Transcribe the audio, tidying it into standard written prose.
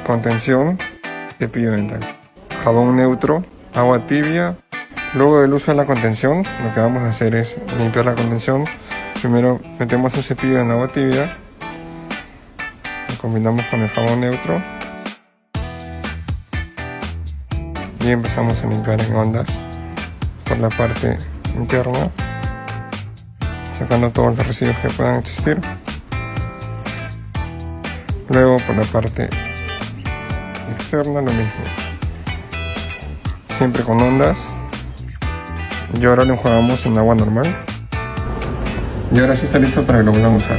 contención, cepillo dental, jabón neutro, agua tibia. Luego del uso de la contención, lo que vamos a hacer es limpiar la contención. Primero metemos el cepillo en agua tibia, lo combinamos con el jabón neutro y empezamos a limpiar en ondas por la parte interna, sacando todos los residuos que puedan existir. Luego por la parte externa lo mismo, siempre con ondas. Y ahora lo enjuagamos en agua normal. Y ahora sí está listo para que lo vuelvan a usar.